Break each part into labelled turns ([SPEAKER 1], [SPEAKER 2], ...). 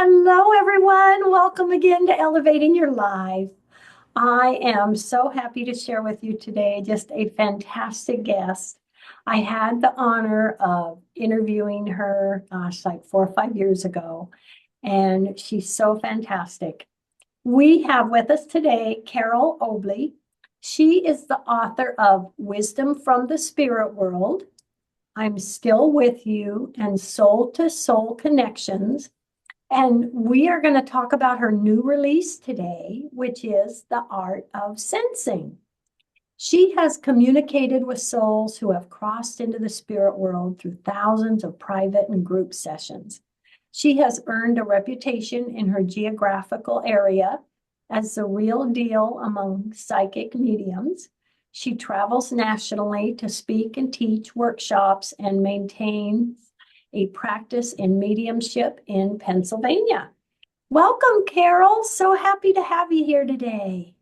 [SPEAKER 1] Hello, everyone. Welcome again to Elevating Your Life. I am so happy to share with you today just a fantastic guest. I had the honor of interviewing her, like 4 or 5 years ago, and she's so fantastic. We have with us today Carole Obley. She is the author of Wisdom from the Spirit World, I'm Still With You, and Soul to Soul Connections. And we are going to talk about her new release today, which is The Art of Sensing. She has communicated with souls who have crossed into the spirit world through thousands of private and group sessions. She has earned a reputation in her geographical area as the real deal among psychic mediums. She travels nationally to speak and teach workshops and maintains a practice in mediumship in Pennsylvania. Welcome, Carole. So happy to have you here today.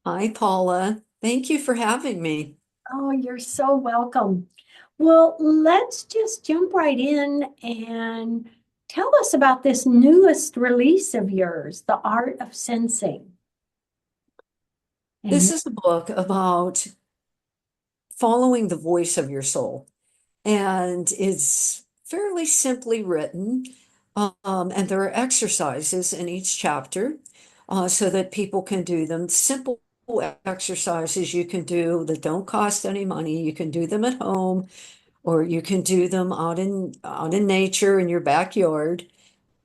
[SPEAKER 2] Hi, Paula. Thank you for having me.
[SPEAKER 1] Oh, you're so welcome. Well, let's just jump right in and tell us about this newest release of yours, The Art of Sensing.
[SPEAKER 2] This
[SPEAKER 1] And
[SPEAKER 2] is a book about following the voice of your soul, and it's fairly simply written. And there are exercises in each chapter so that people can do them. Simple exercises you can do that don't cost any money. You can do them at home, or you can do them out in nature in your backyard.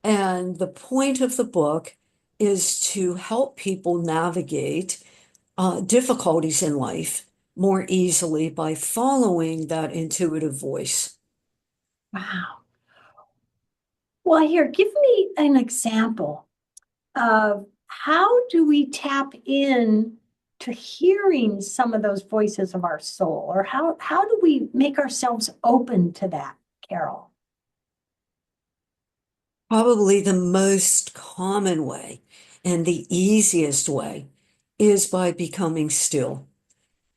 [SPEAKER 2] And the point of the book is to help people navigate difficulties in life more easily by following that intuitive voice.
[SPEAKER 1] wow. Well, here, give me an example of how do we tap in to hearing some of those voices of our soul, or how do we make ourselves open to that, Carole?
[SPEAKER 2] Probably the most common way and the easiest way is by becoming still.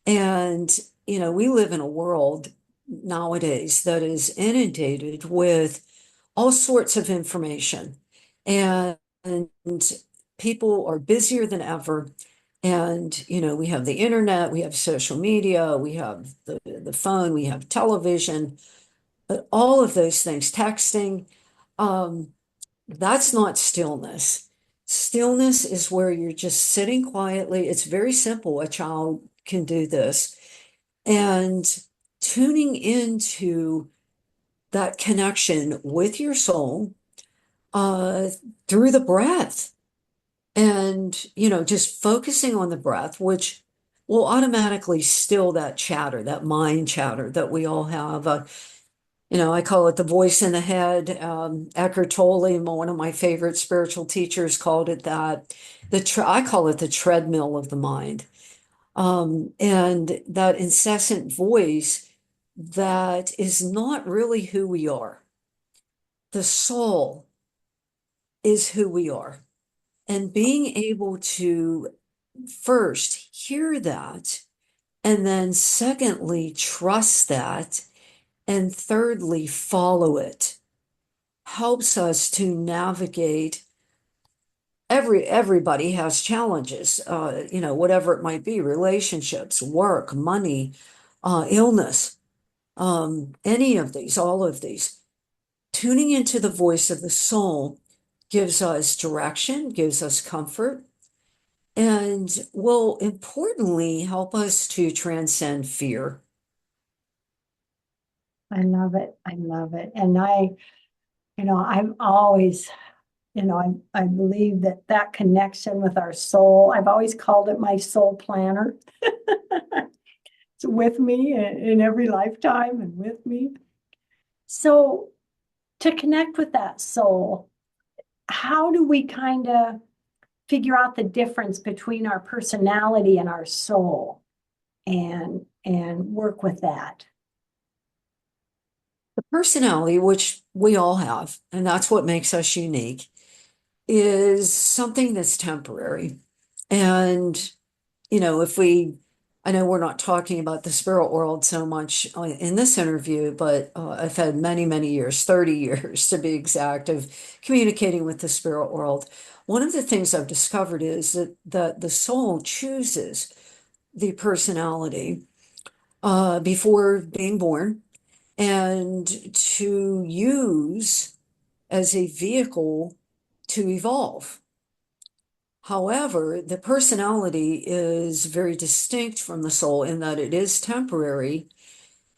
[SPEAKER 2] And, we live in a world nowadays that is inundated with all sorts of information. And people are busier than ever. And, we have the internet, we have social media, we have the phone, we have television, but all of those things, texting, um, that's not stillness. Stillness is where you're just sitting quietly. It's very simple. A child can do this. And tuning into that connection with your soul uh, through the breath. And, just focusing on the breath, which will automatically still that chatter, that mind chatter that we all have. I call it the voice in the head. Eckhart Tolle, one of my favorite spiritual teachers, called it that. I call it the treadmill of the mind. And that incessant voice that is not really who we are. The soul is who we are. And being able to first hear that, and then secondly, trust that, and thirdly, follow it helps us to navigate. Everybody has challenges, whatever it might be, relationships, work, money, illness, any of these, all of these. Tuning into the voice of the soul gives us direction, gives us comfort, and will importantly help us to transcend fear.
[SPEAKER 1] I love it. I love it. And I'm always, I believe that that connection with our soul, I've always called it my soul planner. It's with me in every lifetime and with me. So to connect with that soul, how do we kind of figure out the difference between our personality and our soul and work with that?
[SPEAKER 2] The personality, which we all have, and that's what makes us unique, is something that's temporary. And, if we I know we're not talking about the spirit world so much in this interview, but I've had many, many years, 30 years to be exact, of communicating with the spirit world. One of the things I've discovered is that the soul chooses the personality before being born and to use as a vehicle to evolve. However, the personality is very distinct from the soul in that it is temporary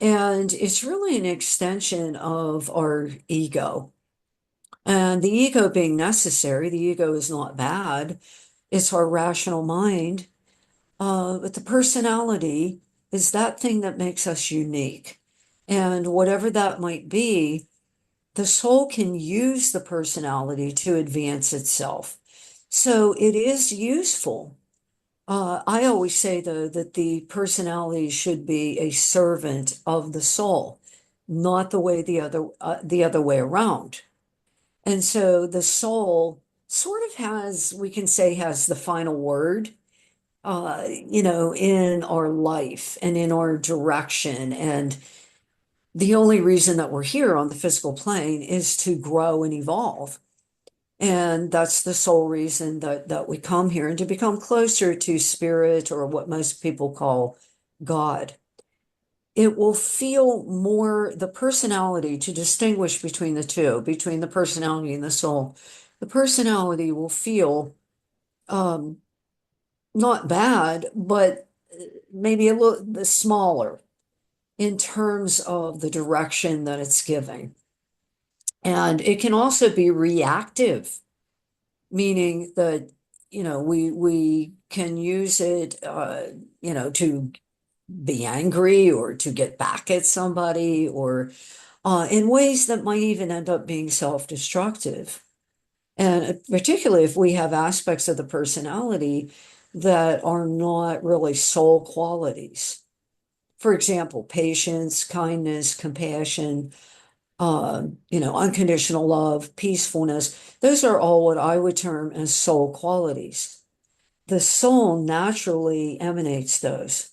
[SPEAKER 2] and it's really an extension of our ego. And the ego being necessary, the ego is not bad, it's our rational mind. But the personality is that thing that makes us unique. And whatever that might be, the soul can use the personality to advance itself. So it is useful. I always say, though, that the personality should be a servant of the soul, not the other way around. And so the soul sort of has, we can say, has the final word, in our life and in our direction. And the only reason that we're here on the physical plane is to grow and evolve. And that's the sole reason that we come here, and to become closer to spirit, or what most people call God. It will feel more the personality, to distinguish between the two, between the personality and the soul. The personality will feel um, not bad, but maybe a little smaller in terms of the direction that it's giving. And it can also be reactive, meaning that, we can use it, to be angry or to get back at somebody, or in ways that might even end up being self-destructive. And particularly if we have aspects of the personality that are not really soul qualities. For example, patience, kindness, compassion, unconditional love, peacefulness. Those are all what I would term as soul qualities. The soul naturally emanates those,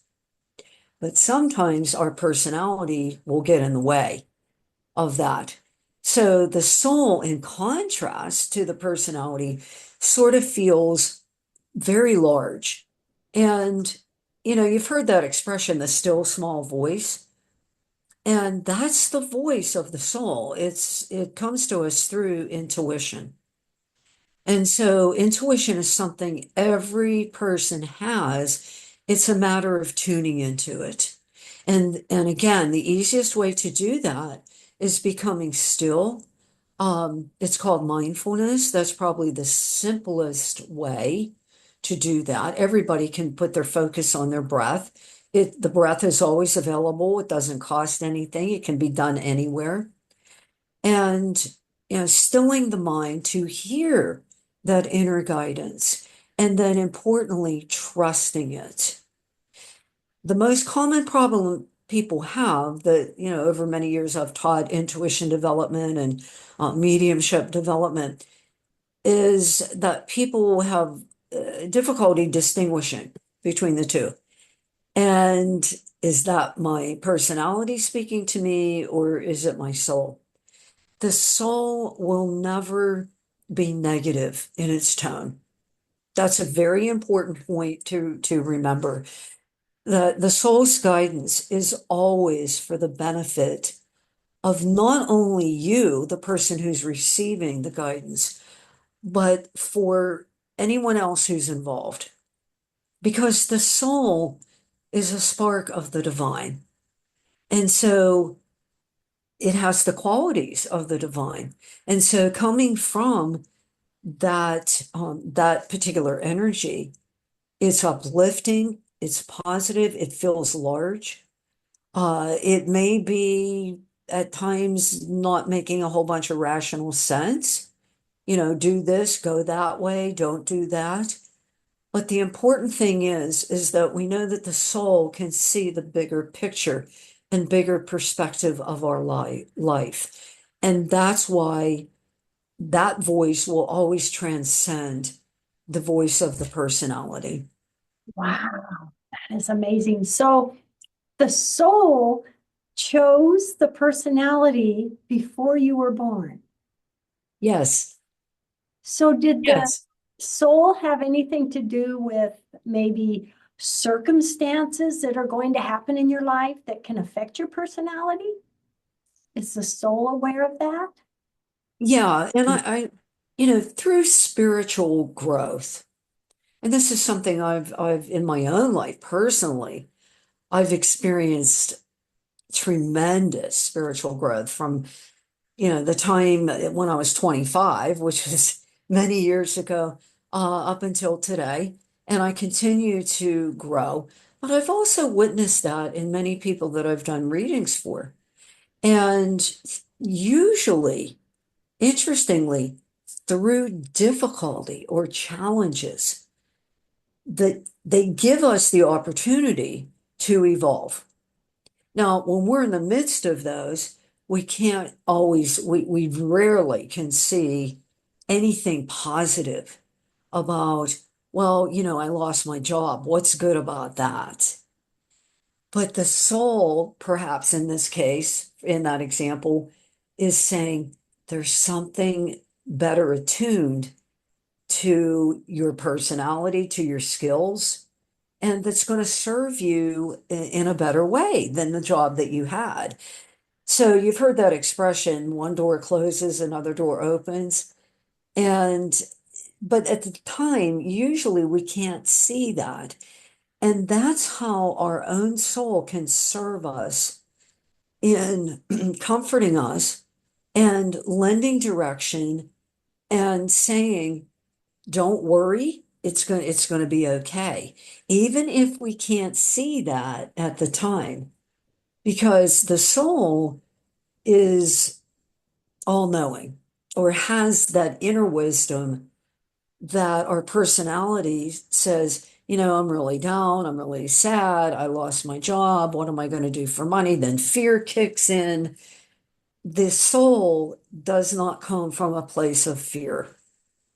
[SPEAKER 2] but sometimes our personality will get in the way of that. So the soul, in contrast to the personality, sort of feels very large. And, you've heard that expression, the still small voice. And that's the voice of the soul. It comes to us through intuition. And so intuition is something every person has. It's a matter of tuning into it. And again, the easiest way to do that is becoming still. It's called mindfulness. That's probably the simplest way to do that. Everybody can put their focus on their breath. The breath is always available. It doesn't cost anything. It can be done anywhere. And stilling the mind to hear that inner guidance, and then importantly, trusting it. The most common problem people have that, over many years I've taught intuition development and mediumship development, is that people have difficulty distinguishing between the two. And is that my personality speaking to me, or is it my soul? The soul will never be negative in its tone. That's a very important point to remember. The soul's guidance is always for the benefit of not only you, the person who's receiving the guidance, but for anyone else who's involved. Because the soul is a spark of the divine. And so it has the qualities of the divine. And so coming from that particular energy, it's uplifting, it's positive, it feels large. It may be at times not making a whole bunch of rational sense. Do this, go that way, don't do that. But the important thing is that we know that the soul can see the bigger picture and bigger perspective of our life. And that's why that voice will always transcend the voice of the personality.
[SPEAKER 1] Wow. That is amazing. So the soul chose the personality before you were born.
[SPEAKER 2] Yes,
[SPEAKER 1] So did the
[SPEAKER 2] yes.
[SPEAKER 1] soul have anything to do with maybe circumstances that are going to happen in your life that can affect your personality? Is the soul aware of that?
[SPEAKER 2] Yeah, and through spiritual growth, and this is something I've in my own life personally, I've experienced tremendous spiritual growth from, the time when I was 25, which was many years ago, up until today. And I continue to grow. But I've also witnessed that in many people that I've done readings for. And usually, interestingly, through difficulty or challenges, that they give us the opportunity to evolve. Now, when we're in the midst of those, we can't always, we rarely can see anything positive about, well, I lost my job. What's good about that? But the soul, perhaps in this case, in that example, is saying there's something better attuned to your personality, to your skills, and that's going to serve you in a better way than the job that you had. So you've heard that expression, one door closes, another door opens. And but at the time, usually we can't see that. And that's how our own soul can serve us in comforting us and lending direction and saying, don't worry, it's going to be okay. Even if we can't see that at the time, because the soul is all knowing or has that inner wisdom that our personality says, I'm really down, I'm really sad, I lost my job, what am I going to do for money? Then fear kicks in. The soul does not come from a place of fear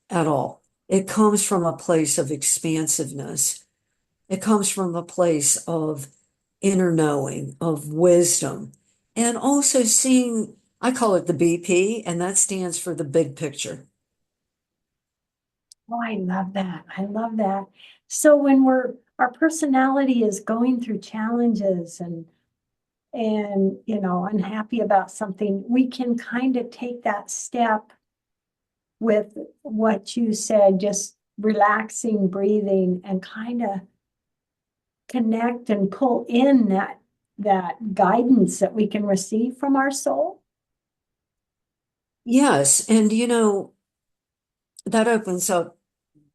[SPEAKER 2] at all. It comes from a place of expansiveness. It comes from a place of inner knowing, of wisdom, and also seeing, I call it the BP, and that stands for the big picture.
[SPEAKER 1] Oh, I love that. I love that. So when our personality is going through challenges and unhappy about something, we can kind of take that step with what you said, just relaxing, breathing, and kind of connect and pull in that guidance that we can receive from our soul.
[SPEAKER 2] Yes, and that opens up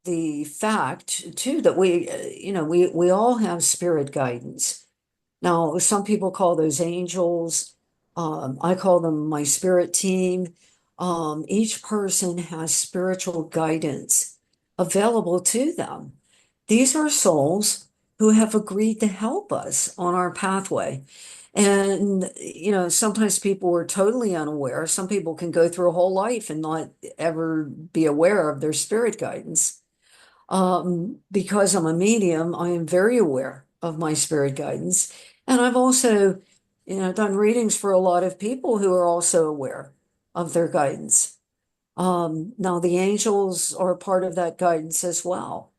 [SPEAKER 2] the fact too that we all have spirit guidance. Now, some people call those angels. I call them my spirit team. Each person has spiritual guidance available to them. These are souls who have agreed to help us on our pathway. And, sometimes people are totally unaware. Some people can go through a whole life and not ever be aware of their spirit guidance. Because I'm a medium, I am very aware of my spirit guidance. And I've also, done readings for a lot of people who are also aware of their guidance. Now, the angels are part of that guidance as well.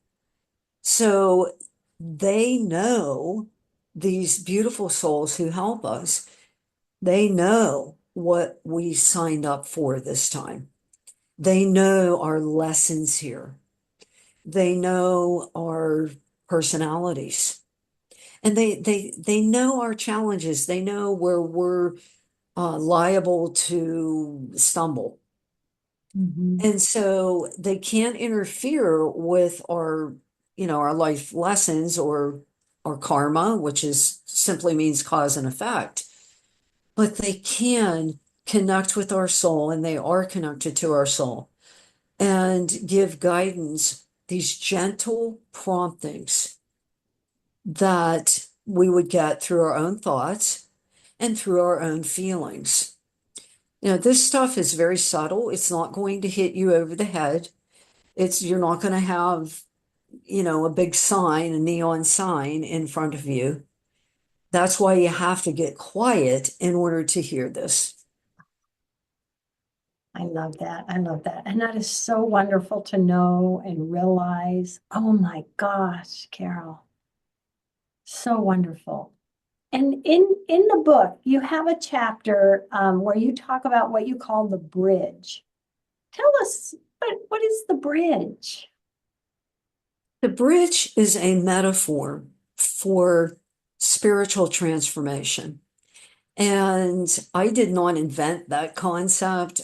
[SPEAKER 2] So they know, these beautiful souls who help us, they know what we signed up for this time. They know our lessons here. They know our personalities, and they know our challenges. They know where we're liable to stumble.
[SPEAKER 1] Mhm.
[SPEAKER 2] And so they can't interfere with our life lessons or our karma, which is simply means cause and effect. But they can connect with our soul, and they are connected to our soul, and give guidance, these gentle promptings that we would get through our own thoughts and through our own feelings. This stuff is very subtle. It's not going to hit you over the head. You're not going to have a big sign, a neon sign in front of you. That's why you have to get quiet in order to hear this.
[SPEAKER 1] I love that. I love that. And that is so wonderful to know and realize. Oh my gosh, Carol, so wonderful. And in the book, you have a chapter where you talk about what you call the bridge. Tell us what is the bridge?
[SPEAKER 2] The bridge is a metaphor for spiritual transformation. And I did not invent that concept.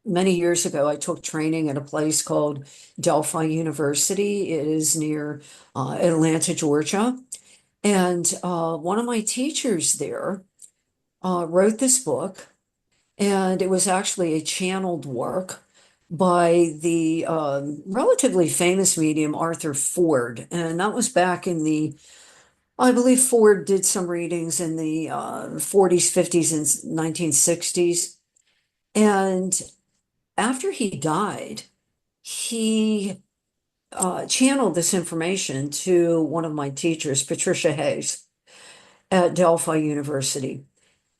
[SPEAKER 2] Many years ago, I took training at a place called Delphi University. It is near Atlanta, Georgia. And one of my teachers there wrote this book, and it was actually a channeled work by the relatively famous medium Arthur Ford. And that was back in I believe Ford did some readings in the 40s, 50s, and 1960s. And after he died, he channeled this information to one of my teachers, Patricia Hayes, at Delphi University.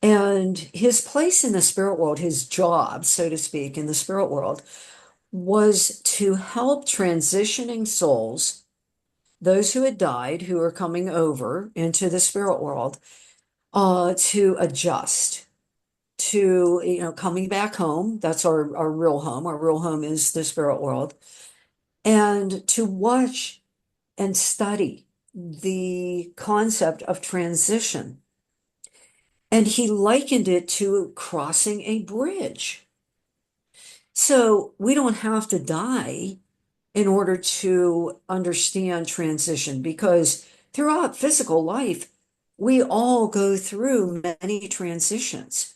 [SPEAKER 2] And his place in the spirit world, his job, so to speak, in the spirit world, was to help transitioning souls, those who had died, who are coming over into the spirit world, to adjust to, coming back home. That's our real home. Our real home is the spirit world. And to watch and study the concept of transition. And he likened it to crossing a bridge. So we don't have to die in order to understand transition, because throughout physical life, we all go through many transitions.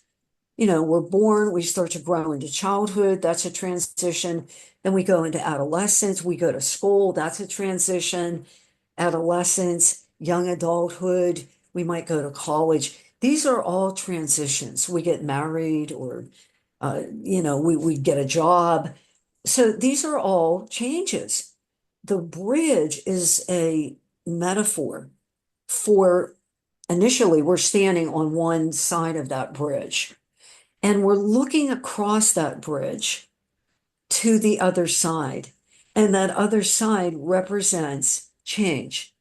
[SPEAKER 2] We're born, we start to grow into childhood, that's a transition. Then we go into adolescence, we go to school, that's a transition. Adolescence, young adulthood, we might go to college. These are all transitions. We get married, or we get a job. So these are all changes. The bridge is a metaphor for, initially, we're standing on one side of that bridge, and we're looking across that bridge to the other side. And that other side represents change.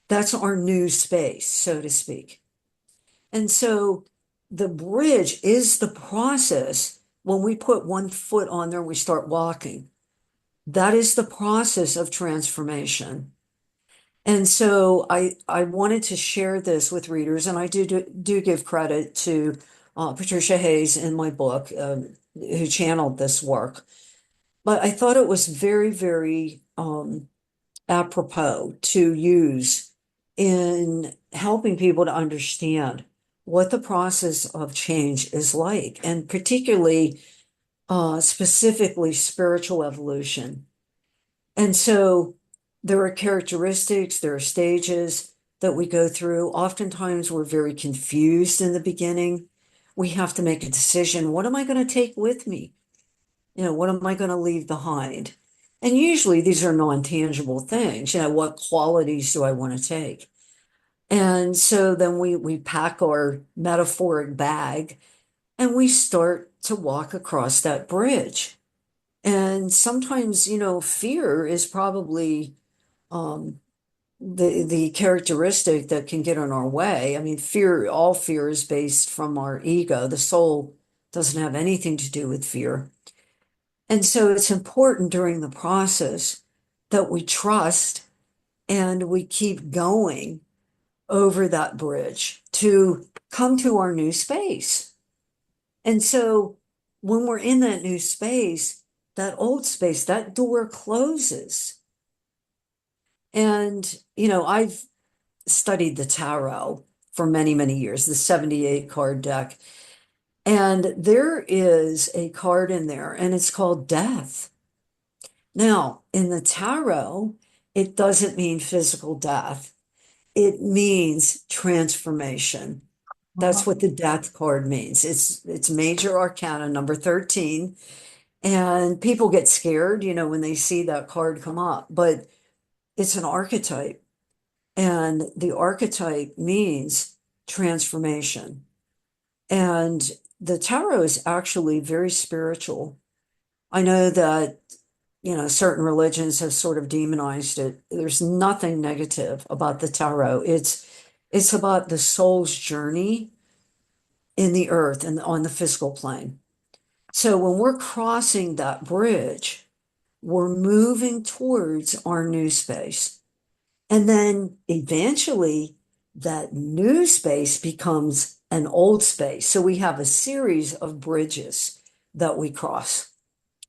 [SPEAKER 2] That's our new space, so to speak. And so the bridge is the process. When we put one foot on there, we start walking. That is the process of transformation. And so I wanted to share this with readers, and I do give credit to Patricia Hayes in my book, who channeled this work. But I thought it was very, very apropos to use in helping people to understand what the process of change is like, and particularly, specifically, spiritual evolution. And so there are characteristics, there are stages that we go through. Oftentimes we're very confused in the beginning. We have to make a decision. What am I going to take with me? What am I going to leave behind? And usually these are non-tangible things. What qualities do I want to take? And so then we pack our metaphoric bag and we start to walk across that bridge. And sometimes, fear is probably um, the characteristic that can get in our way. I mean, all fear is based from our ego. The soul doesn't have anything to do with fear. And so it's important during the process that we trust and we keep going over that bridge to come to our new space. And so when we're in that new space, that old space, that door closes. And, I've studied the tarot for many, many years, the 78 card deck. And there is a card in there, and it's called death. Now, in the tarot, it doesn't mean physical death. It means transformation. That's what the death card means. It's major arcana number 13. And people get scared, when they see that card come up. But it's an archetype, and the archetype means transformation. And the tarot is actually very spiritual. I know that, certain religions have sort of demonized it. There's nothing negative about the tarot. It's about the soul's journey in the earth and on the physical plane. So when we're crossing that bridge, we're moving towards our new space. And then eventually that new space becomes an old space. So we have a series of bridges that we cross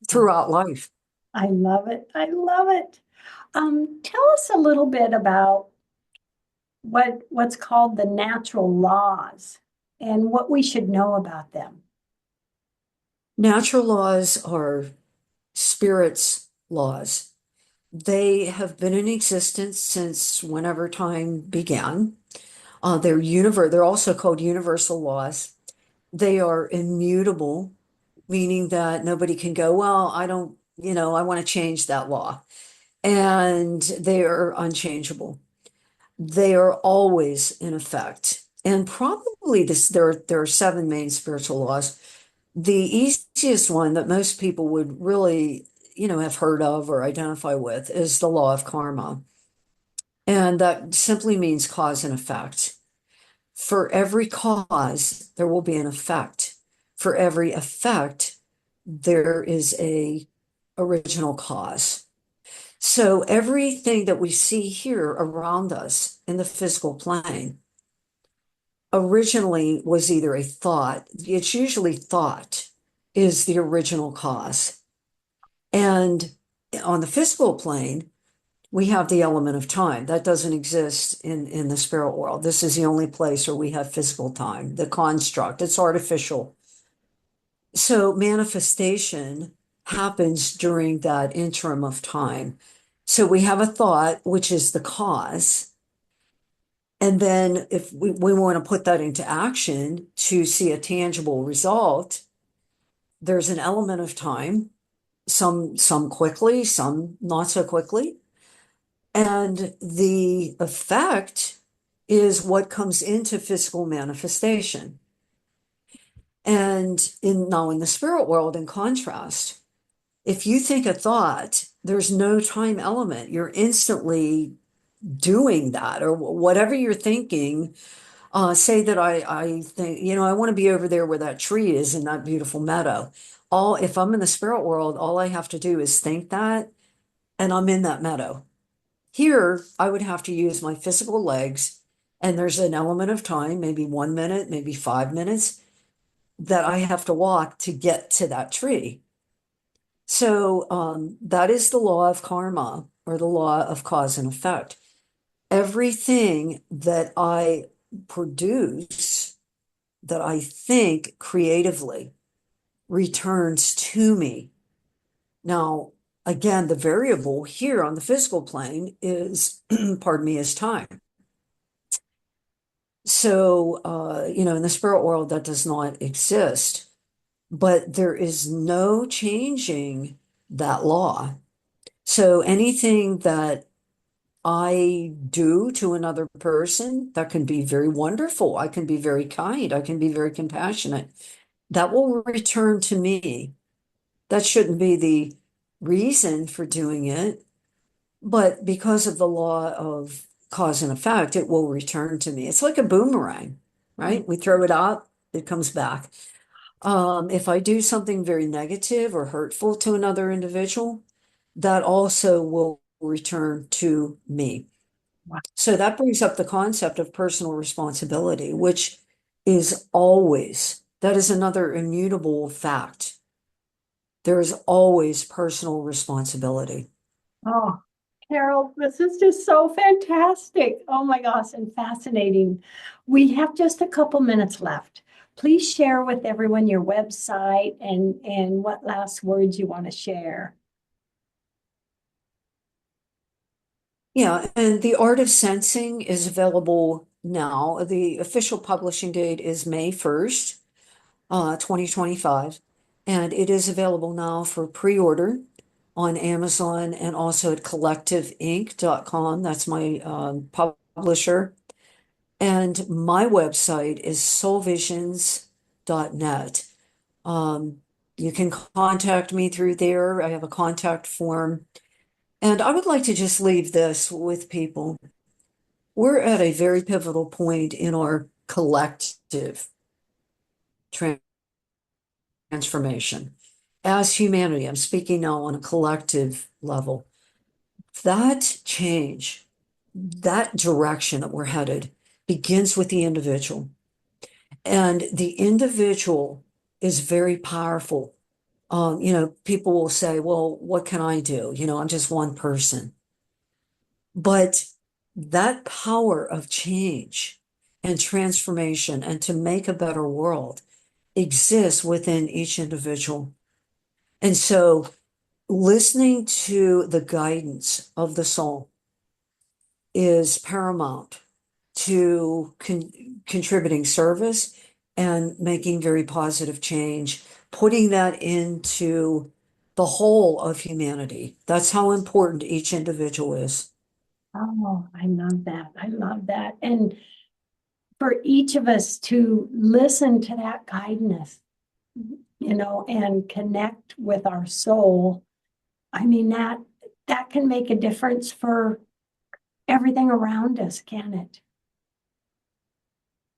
[SPEAKER 2] throughout life.
[SPEAKER 1] I love it. I love it. Tell us a little bit about what's called the natural laws and what we should know about them.
[SPEAKER 2] Natural laws are spirit's laws. They have been in existence since whenever time began. They're also called universal laws. They are immutable, meaning that nobody can go, well, I don't, I want to change that law. And they are unchangeable. They are always in effect. And probably there are seven main spiritual laws. The easiest one that most people would really, have heard of or identify with is the law of karma. And that simply means cause and effect. For every cause, there will be an effect. For every effect, there is a original cause. So everything that we see here around us in the physical plane originally was either a thought, it's usually thought is the original cause. And on the physical plane, we have the element of time that doesn't exist in the spirit world. This is the only place where we have physical time, the construct, it's artificial. So manifestation happens during that interim of time. So we have a thought, which is the cause. And then if we want to put that into action to see a tangible result, there's an element of time, some quickly, some not so quickly. And the effect is what comes into physical manifestation. And in the spirit world, in contrast, if you think a thought, there's no time element. You're instantly doing that, or whatever you're thinking. Say that I think, I want to be over there where that tree is in that beautiful meadow. If I'm in the spirit world, all I have to do is think that, and I'm in that meadow. Here, I would have to use my physical legs, and there's an element of time, maybe 1 minute, maybe 5 minutes, that I have to walk to get to that tree. So that is the law of karma, or the law of cause and effect. Everything that I produce, that I think creatively, returns to me. Now, again, the variable here on the physical plane is, pardon me, is time. So, in the spirit world, that does not exist, but there is no changing that law. So anything that I do to another person, that can be very wonderful. I can be very kind. I can be very compassionate. That will return to me. That shouldn't be the reason for doing it, but because of the law of cause and effect, it will return to me. It's like a boomerang, right? We throw it out, it comes back. If I do something very negative or hurtful to another individual, that also will return to me.
[SPEAKER 1] Wow.
[SPEAKER 2] So that brings up the concept of personal responsibility, which is always, that is another immutable fact. There is always personal responsibility.
[SPEAKER 1] Oh, Carole, this is just so fantastic. Oh my gosh, and fascinating. We have just a couple minutes left. Please share with everyone your website and what last words you want to share.
[SPEAKER 2] Yeah, and The Art of Sensing is available now. The official publishing date is May 1st, 2025, and it is available now for pre-order on Amazon and also at collectiveinc.com. That's my publisher. And my website is soulvisions.net. You can contact me through there. I have a contact form. And I would like to just leave this with people. We're at a very pivotal point in our collective transformation. As humanity, I'm speaking now on a collective level. That change, that direction that we're headed begins with the individual. And the individual is very powerful. People will say, well, what can I do? I'm just one person. But that power of change and transformation and to make a better world exists within each individual. And so listening to the guidance of the soul is paramount to contributing service and making very positive change, putting that into the whole of humanity. That's how important each individual is.
[SPEAKER 1] Oh, I love that. I love that. And for each of us to listen to that guidance, and connect with our soul, I mean, that can make a difference for everything around us, can it?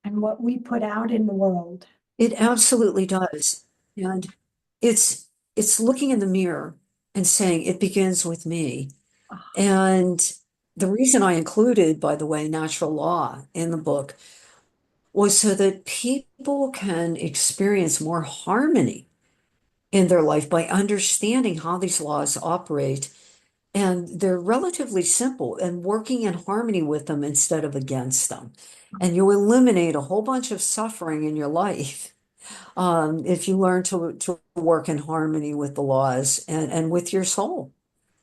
[SPEAKER 1] And what we put out in the world.
[SPEAKER 2] It absolutely does. And it's looking in the mirror and saying it begins with me.
[SPEAKER 1] Oh,
[SPEAKER 2] And the reason I included, by the way, natural law in the book was so that people can experience more harmony in their life by understanding how these laws operate. And they're relatively simple and working in harmony with them instead of against them. And you eliminate a whole bunch of suffering in your life if you learn to work in harmony with the laws and with your soul.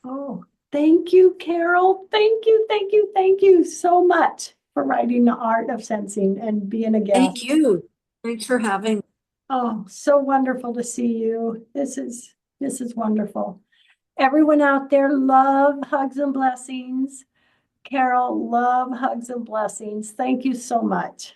[SPEAKER 1] oh, thank you, Carole. Thank you, thank you, thank you so much for writing The Art of Sensing and being a
[SPEAKER 2] Thank
[SPEAKER 1] guest.
[SPEAKER 2] you. Thanks for having.
[SPEAKER 1] Oh, so wonderful to see you. This is wonderful. Everyone out there, love, hugs, and blessings. Carole, love, hugs, and blessings. Thank you so much.